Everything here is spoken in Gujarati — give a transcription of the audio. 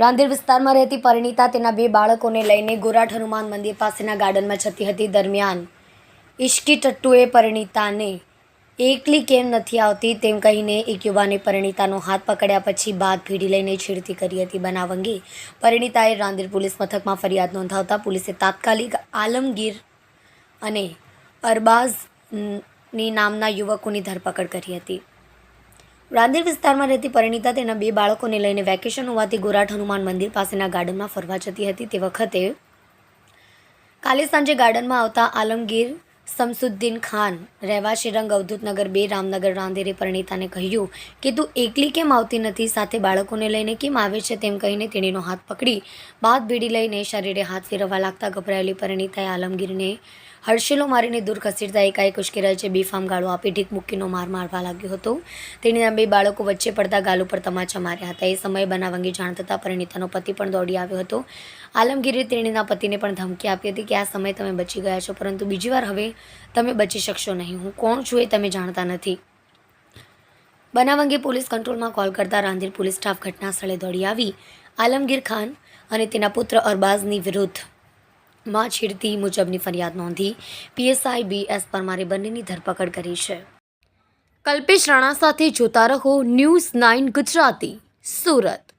રાંદેર વિસ્તારમાં રહેતી પરિણીતા તેના બે બાળકોને લઈને ગોરાઠ હનુમાન મંદિર પાસેના ગાર્ડનમાં જતી હતી. દરમિયાન ઇશ્કી ટટ્ટુએ પરિણીતાને એકલી કેમ નથી આવતી તેમ કહીને એક યુવાને પરિણીતાનો હાથ પકડ્યા પછી બાદ ભીડી લઈને છેડતી કરી હતી. બનાવ અંગે પરિણીતાએ રાંદેર પોલીસ મથકમાં ફરિયાદ નોંધાવતા પોલીસે તાત્કાલિક આલમગીર અને અરબાઝની નામના યુવકોની ધરપકડ કરી હતી. રાંદેર વિસ્તારમાં રહેતી પરિણીતા તેના બે બાળકોને લઈને વેકેશન હોવાથી ગોરાઠ હનુમાન મંદિર પાસેના ગાર્ડનમાં ફરવા જતી હતી. તે વખતે કાલે સાંજે ગાર્ડનમાં આવતા આલમગીર શમસુદ્દીન ખાન રહેવાસી રંગ અવધૂતનગર 2 રામનગર રાંદેરે પરિણીતાને કહ્યું કે તું એકલી કેમ આવતી નથી, સાથે બાળકોને લઈને કેમ આવે છે તેમ કહીને તેણીનો હાથ પકડી બાદ ભીડી લઈને શરીરે હાથ ફેરવવા લાગતા ગભરાયેલી પરિણીતાએ આલમગીરને હડશેલો મારીને દૂર ખસેડતા એકાએક ઉશ્કેરાય છે બેફામ ગાળો આપી ઢીક મૂકીનો માર મારવા લાગ્યો હતો. તેણીના બે બાળકો વચ્ચે પડતા ગાલ ઉપર તમાચા માર્યા હતા. એ સમયે બનાવ અંગે જાણ થતાં પરિણીતાનો પતિ પણ દોડી આવ્યો હતો. આલમગીરે તેણીના પતિને પણ ધમકી આપી હતી કે આ સમયે તમે બચી ગયા છો, પરંતુ બીજી વાર હવે તમે બચી શકશો નહીં. હું કોણ છું એ તમે જાણતા નથી. બનાવ અંગે પોલીસ કંટ્રોલમાં કોલ કરતા રાંદેર પોલીસ સ્ટાફ ઘટના સ્થળે દોડી આવી આલમગીર ખાન અને તેના પુત્ર અરબાઝની વિરુદ્ધમાં છેડતી મુજબની ફરિયાદ નોંધી PSI BS પરમારે બંનેની ધરપકડ કરી છે. કલ્પેશ રાણા સાથે જોતા રહો ન્યૂઝ 9 ગુજરાતી, સુરત.